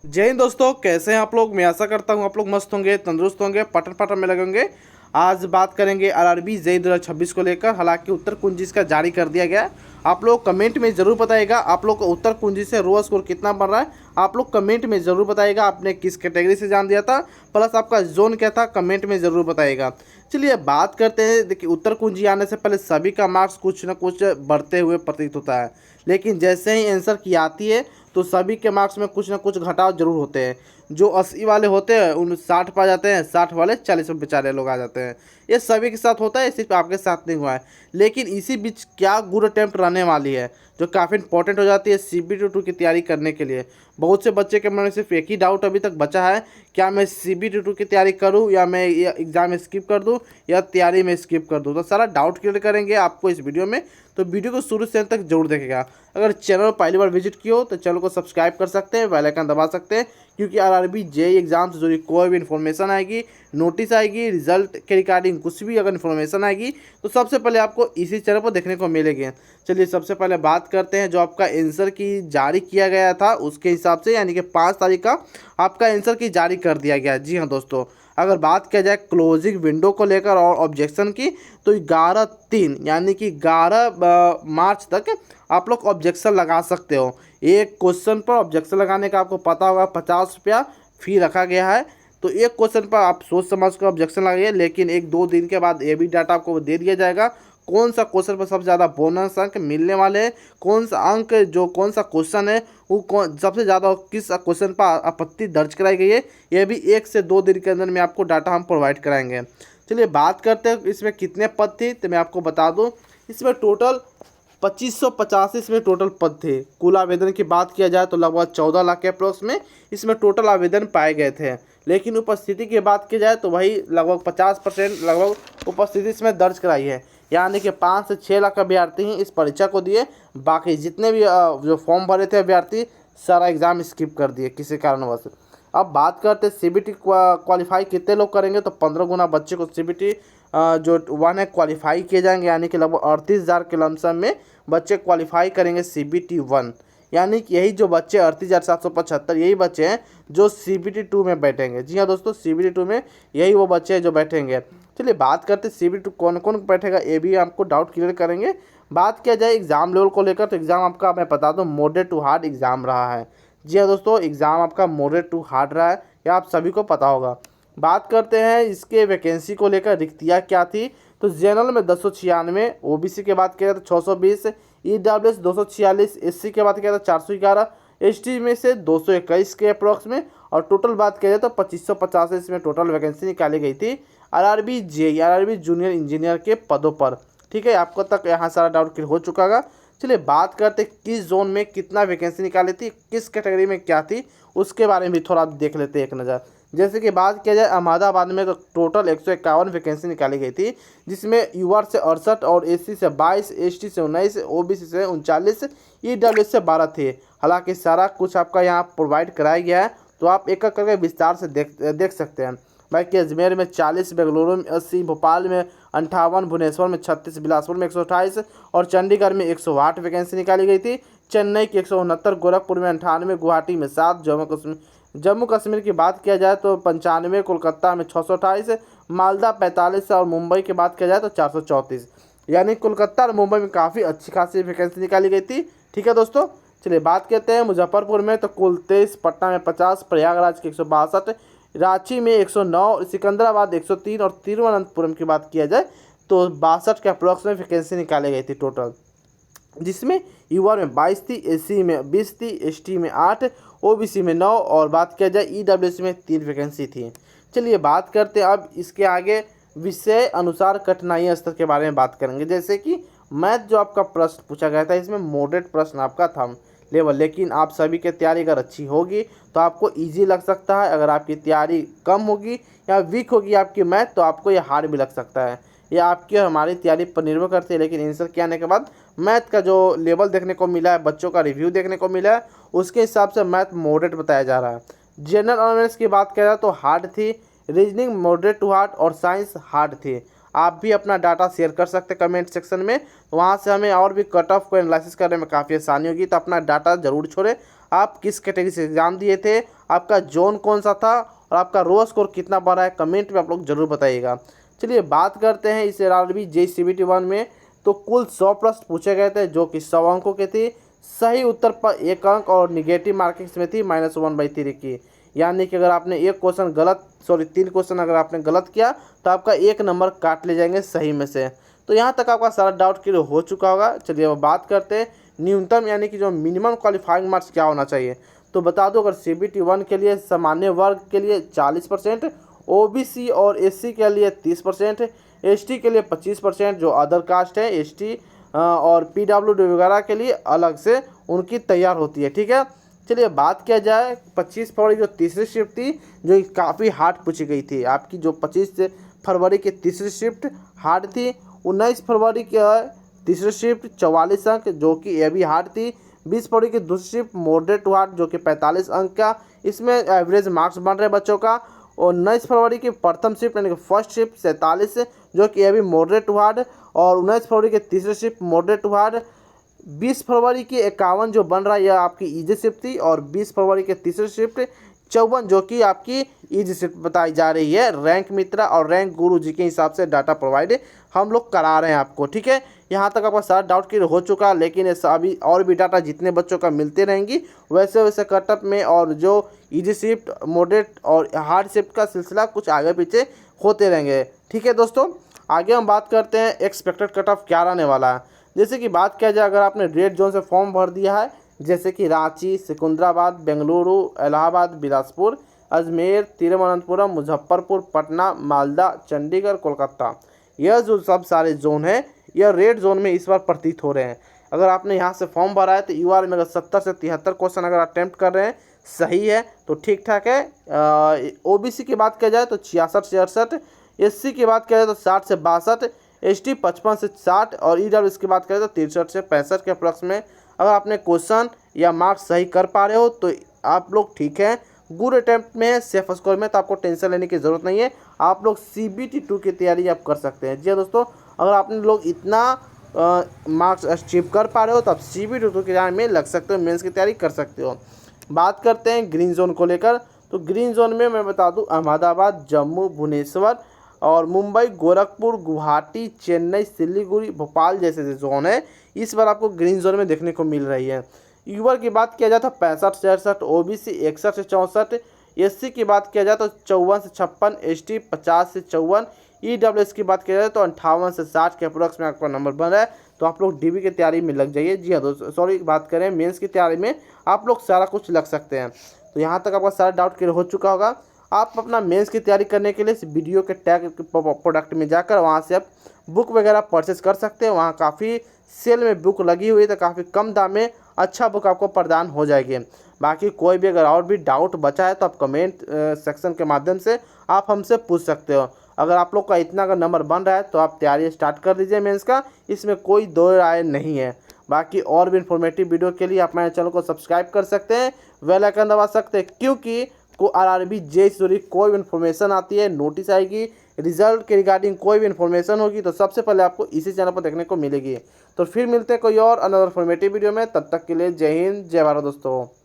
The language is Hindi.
जय हिंद दोस्तों, कैसे हैं आप लोग। मैं आशा करता हूं आप लोग मस्त होंगे, तंदुरुस्त होंगे, पटन पटन में लगे होंगे। आज बात करेंगे आरआरबी जेईई 2026 को लेकर। हालांकि उत्तर कुंजी इसका जारी कर दिया गया है। आप लोग कमेंट में ज़रूर बताइएगा आप लोग को उत्तर कुंजी से रो स्कोर कितना बन रहा है। आप लोग कमेंट में ज़रूर बताइएगा आपने किस कैटेगरी से एग्जाम दिया था, प्लस आपका जोन क्या था, कमेंट में ज़रूर बताइएगा। चलिए बात करते हैं। देखिए, उत्तर कुंजी आने से पहले सभी का मार्क्स कुछ ना कुछ बढ़ते हुए प्रतीत होता है, लेकिन जैसे ही आंसर की आती है तो सभी के मार्क्स में कुछ ना कुछ घटाव जरूर होते हैं। जो 80 वाले होते हैं उन 60 पा जाते हैं, 60 वाले 40 में बेचारे लोग आ जाते हैं। ये सभी के साथ होता है, सिर्फ आपके साथ नहीं हुआ है। लेकिन इसी बीच क्या गुड अटेम्प्ट रहने वाली है जो काफ़ी इंपॉर्टेंट हो जाती है CBT2 की तैयारी करने के लिए। बहुत से बच्चे के मन में सिर्फ एक ही डाउट अभी तक बचा है, क्या मैं CBT2 की तैयारी करूं या मैं ये एग्ज़ाम स्किप कर दूं या तैयारी में स्किप कर दूं। तो सारा डाउट क्लियर करेंगे आपको इस वीडियो में, तो वीडियो को शुरू से अंत तक जरूर देखेगा। अगर चैनल पहली बार विजिट किया हो तो चैनल को सब्सक्राइब कर सकते हैं, बेल आइकन दबा सकते हैं, क्योंकि आरआरबी जेईई एग्जाम से जुड़ी कोई भी इन्फॉर्मेशन आएगी, नोटिस आएगी, रिजल्ट के रिगार्डिंग कुछ भी अगर इन्फॉर्मेशन आएगी तो सबसे पहले आपको इसी चैनल पर देखने को मिलेगी। चलिए सबसे पहले बात करते हैं जो आपका आंसर की जारी किया गया था उसके हिसाब से, यानी कि 5 तारीख का आपका आंसर की जारी कर दिया गया। जी हाँ दोस्तों, अगर बात किया जाए क्लोजिंग विंडो को लेकर और ऑब्जेक्शन की, तो 11/3 यानी कि 11 मार्च तक आप लोग ऑब्जेक्शन लगा सकते हो। एक क्वेश्चन पर ऑब्जेक्शन लगाने का आपको पता होगा 50 रुपया फ़ी रखा गया है। तो एक क्वेश्चन पर आप सोच समझ कर ऑब्जेक्शन लगाइए, लेकिन 1-2 दिन के बाद ये भी डाटा आपको दे दिया जाएगा कौन सा क्वेश्चन पर सबसे ज़्यादा बोनस अंक मिलने वाले हैं, कौन सा अंक जो कौन सा क्वेश्चन है वो कौन सबसे ज़्यादा किस क्वेश्चन पर आपत्ति दर्ज कराई गई है। यह भी 1 से 2 दिन के अंदर में आपको डाटा हम प्रोवाइड कराएंगे। चलिए बात करते हैं इसमें कितने पद थे, तो मैं आपको बता दूं इसमें टोटल 2585 इसमें टोटल पद थे। कुल आवेदन की बात किया जाए तो लगभग 14 लाख के अप्रोक्स में इसमें टोटल आवेदन पाए गए थे। लेकिन उपस्थिति की बात की जाए तो वही लगभग 50% लगभग उपस्थिति इसमें दर्ज कराई है, यानी कि 5 से 6 लाख अभ्यर्थी ही इस परीक्षा को दिए। बाकी जितने भी जो फॉर्म भरे थे अभ्यर्थी, सारा एग्ज़ाम स्किप कर दिए किसी कारणवश। अब बात करते CBT क्वालिफाई कितने लोग करेंगे, तो 15 गुना बच्चे को CBT जो 1 है क्वालिफाई किए जाएंगे, यानी कि लगभग 38,000 के लमसम में बच्चे क्वालिफाई करेंगे CBT1। यानी कि यही जो बच्चे 38,775 यही बच्चे हैं जो CBT2 में बैठेंगे। जी हाँ दोस्तों, CBT2 में यही वो बच्चे हैं जो बैठेंगे। चलिए बात करते हैं CBT2 कौन कौन बैठेगा, ये भी आपको डाउट क्लियर करेंगे। बात किया जाए एग्ज़ाम लेवल को लेकर, तो एग्ज़ाम आपका मैं बता दूँ मॉडरेट टू हार्ड एग्ज़ाम रहा है। जी हाँ दोस्तों, एग्ज़ाम आपका मॉडरेट टू हार्ड रहा है, यह आप सभी को पता होगा। बात करते हैं इसके वैकेंसी को लेकर, रिक्तियाँ क्या थी। तो जनरल में 296, OBC के बात किया तो 620, EWS 246, SC के बात किया तो 411, ST में से 221 के अप्रॉक्स में, और टोटल बात किया जाए तो 2550 इसमें टोटल वैकेंसी निकाली गई थी आरआरबी जूनियर इंजीनियर के पदों पर। ठीक है, आपको तक यहाँ सारा डाउट क्लियर हो चुका होगा। चलिए बात करते किस जोन में कितना वैकेंसी निकाली थी, किस कैटेगरी में क्या थी, उसके बारे में भी थोड़ा देख लेते हैं एक नज़र। जैसे कि बात किया जाए अहमदाबाद में, तो टोटल 151 वैकेंसी निकाली गई थी, जिसमें UR से 68 और SC से 22, ST से 19, OBC से 39, EWS से 12 थे। हालांकि सारा कुछ आपका यहाँ प्रोवाइड कराया गया है, तो आप एक एक करके विस्तार से देख सकते हैं। बाकी अजमेर में 40, बेंगलुरु में 80, भोपाल में 58, भुवनेश्वर में 36, बिलासपुर में 128 और चंडीगढ़ में 108 वैकेंसी निकाली गई थी। चेन्नई की 169, गोरखपुर में 98, गुवाहाटी में 7, जम्मू कश्मीर की बात किया जाए तो 95, कोलकाता में 628, मालदा 45 और मुंबई की बात किया जाए तो 434। यानी कोलकाता और मुंबई में काफ़ी अच्छी खासी वैकेंसी निकाली गई थी। ठीक है दोस्तों, चलिए बात करते हैं मुजफ्फरपुर में, तो कुल 23, पटना में 50, प्रयागराज के 162, रांची में 109, सिकंदराबाद 103 और तिरुवनंतपुरम की बात किया जाए तो 62 के अप्रॉक्स में वैकेंसी निकाली गई थी टोटल, जिसमें UR में 22 थी, SC में 20 थी, ST में 8, OBC में 9 और बात किया जाए EWS में 3 वैकेंसी थी। चलिए बात करते हैं अब इसके आगे विषय अनुसार कठिनाई स्तर के बारे में बात करेंगे। जैसे कि मैथ जो आपका प्रश्न पूछा गया था, इसमें मॉडरेट प्रश्न आपका था लेवल, लेकिन आप सभी की तैयारी अगर अच्छी होगी तो आपको इजी लग सकता है। अगर आपकी तैयारी कम होगी या वीक होगी आपकी मैथ, तो आपको ये हार्ड भी लग सकता है। ये आपकी और हमारी तैयारी पर निर्भर करती है। लेकिन आंसर के आने के बाद मैथ का जो लेवल देखने को मिला है, बच्चों का रिव्यू देखने को मिला है, उसके हिसाब से मैथ मॉडरेट बताया जा रहा है। जनरल अवेयरनेस की बात किया जाए तो हार्ड थी, रीजनिंग मॉडरेट टू हार्ड और साइंस हार्ड थी। आप भी अपना डाटा शेयर कर सकते हैं कमेंट सेक्शन में, वहाँ से हमें और भी कट ऑफ को एनालिसिस करने में काफ़ी आसानी होगी। तो अपना डाटा ज़रूर छोड़ें, आप किस कैटेगरी से एग्ज़ाम दिए थे, आपका जोन कौन सा था और आपका रो स्कोर कितना बढ़ा है, कमेंट में आप लोग ज़रूर बताइएगा। चलिए बात करते हैं इस आरआरबी जेईई CBT 1 में। तो कुल 100 प्रश्न पूछे गए थे जो कि 100 अंकों के थे। सही उत्तर पर 1 अंक और निगेटिव मार्किंग्स में थी -1/3 की। यानी कि अगर आपने एक क्वेश्चन गलत 3 क्वेश्चन अगर आपने गलत किया तो आपका 1 नंबर काट ले जाएंगे सही में से। तो यहाँ तक आपका सारा डाउट क्लियर हो चुका होगा। चलिए अब बात करते हैं न्यूनतम यानी कि जो मिनिमम क्वालिफाइंग मार्क्स क्या होना चाहिए। तो बता दो, अगर CBT 1 के लिए सामान्य वर्ग के लिए 40%, OBC और SC के लिए 30%, ST के लिए 25%, जो अदर कास्ट है ST और PWD वगैरह के लिए अलग से उनकी तैयार होती है। ठीक है, चलिए बात किया जाए 25 फरवरी जो तीसरी शिफ्ट थी जो काफ़ी हार्ड पूछी गई थी। आपकी जो 25 फरवरी की तीसरी शिफ्ट हार्ड थी। 19 फरवरी की तीसरी शिफ्ट 44 अंक जो कि ये भी हार्ड थी। 20 फरवरी की दूसरी शिफ्ट मॉडरेट टू हार्ड जो कि 45 अंक का इसमें एवरेज मार्क्स बन रहे बच्चों का। और 19 फरवरी की प्रथम शिफ्ट यानी कि फर्स्ट शिफ्ट 47 जो कि ये भी मॉडरेट टू हार्ड। और 19 फरवरी की तीसरी शिफ्ट मॉडरेट टू हार्ड। 20 फरवरी की 51 जो बन रहा है यह आपकी इजी शिफ्ट थी। और 20 फरवरी की तीसरी शिफ्ट 54 जो कि आपकी इजी शिफ्ट बताई जा रही है। रैंक मित्रा और रैंक गुरु जी के हिसाब से डाटा प्रोवाइड हम लोग करा रहे हैं आपको। ठीक है, यहाँ तक आपका सारा डाउट क्लियर हो चुका, लेकिन अभी और भी डाटा जितने बच्चों का मिलते रहेंगी वैसे वैसे कटअप में और जो इजी शिफ्ट मॉडरेट और हार्ड शिफ्ट का सिलसिला कुछ आगे पीछे होते रहेंगे। ठीक है दोस्तों, आगे हम बात करते हैं एक्सपेक्टेड कट ऑफ क्या रहने वाला है। जैसे कि बात किया जाए, अगर आपने रेड जोन से फॉर्म भर दिया है जैसे कि रांची, सिकंदराबाद, बेंगलुरु, इलाहाबाद, बिलासपुर, अजमेर, तिरुवनंतपुरम, मुजफ्फरपुर, पटना, मालदा, चंडीगढ़, कोलकाता, यह जो सब सारे जोन हैं यह रेड जोन में इस बार प्रतीत हो रहे हैं। अगर आपने यहाँ से फॉर्म भरा है तो UR में अगर 70 से 73 क्वेश्चन अगर अटैम्प्ट कर रहे हैं सही है तो ठीक ठाक है। OBC की बात किया जाए तो 66 से 68, SC की बात किया जाए तो 60 से 62, ST 55 से 60 और EWS की बात करें तो 63 से 65 के अप्रॉक्स में अगर आपने क्वेश्चन या मार्क्स सही कर पा रहे हो तो आप लोग ठीक है, गुड अटैम्प्ट में है, सेफ स्कोर में, तो आपको टेंशन लेने की ज़रूरत नहीं है। आप लोग CBT 2 की तैयारी आप कर सकते हैं। जी दोस्तों, अगर आपने लोग इतना मार्क्स अचीव कर पा रहे हो तो आप CBT 2 की तैयारी में लग सकते हो, मेंस की तैयारी कर सकते हो। बात करते हैं ग्रीन जोन को लेकर। तो ग्रीन जोन में मैं बता दूं अहमदाबाद, जम्मू, भुवनेश्वर और मुंबई, गोरखपुर, गुवाहाटी, चेन्नई, सिलीगुड़ी, भोपाल जैसे जोन है इस बार आपको ग्रीन जोन में देखने को मिल रही है। यूवर की बात किया जाए तो 65 से 68, OBC 61 से 64, SC की बात किया जाए तो 54 से 56, ST 50 से 54, EWS की बात किया जाए तो 58 से 60 के अप्रोक्स में आपका नंबर बन रहा है। तो आप लोग DB की तैयारी में लग जाइए। जी हाँ दोस्तों, सॉरी बात करें मेंस की तैयारी में आप लोग सारा कुछ लग सकते हैं। तो यहाँ तक आपका सारा डाउट क्लियर हो चुका होगा। आप अपना मेंस की तैयारी करने के लिए इस वीडियो के टैग प्रोडक्ट में जाकर वहाँ से आप बुक वगैरह परचेस कर सकते हैं। वहाँ काफ़ी सेल में बुक लगी हुई है तो काफ़ी कम दाम में अच्छा बुक आपको प्रदान हो जाएगी। बाकी कोई भी अगर और भी डाउट बचा है तो आप कमेंट सेक्शन के माध्यम से आप हमसे पूछ सकते हो। अगर आप लोग का इतना अगर नंबर बन रहा है तो आप तैयारी स्टार्ट कर दीजिए मेंस का, इसमें कोई दो राय नहीं है। बाकी और भी इन्फॉर्मेटिव वीडियो के लिए आप मेरे चैनल को सब्सक्राइब कर सकते हैं, बेल आइकन दबा सकते हैं, क्योंकि RRB जेईई से जुड़ी कोई भी इन्फॉर्मेशन आती है, नोटिस आएगी, रिजल्ट के रिगार्डिंग कोई भी इन्फॉर्मेशन होगी तो सबसे पहले आपको इसी चैनल पर देखने को मिलेगी। तो फिर मिलते हैं कोई और अनदर इन्फॉर्मेटिव वीडियो में, तब तक के लिए जय हिंद, जय भारत दोस्तों।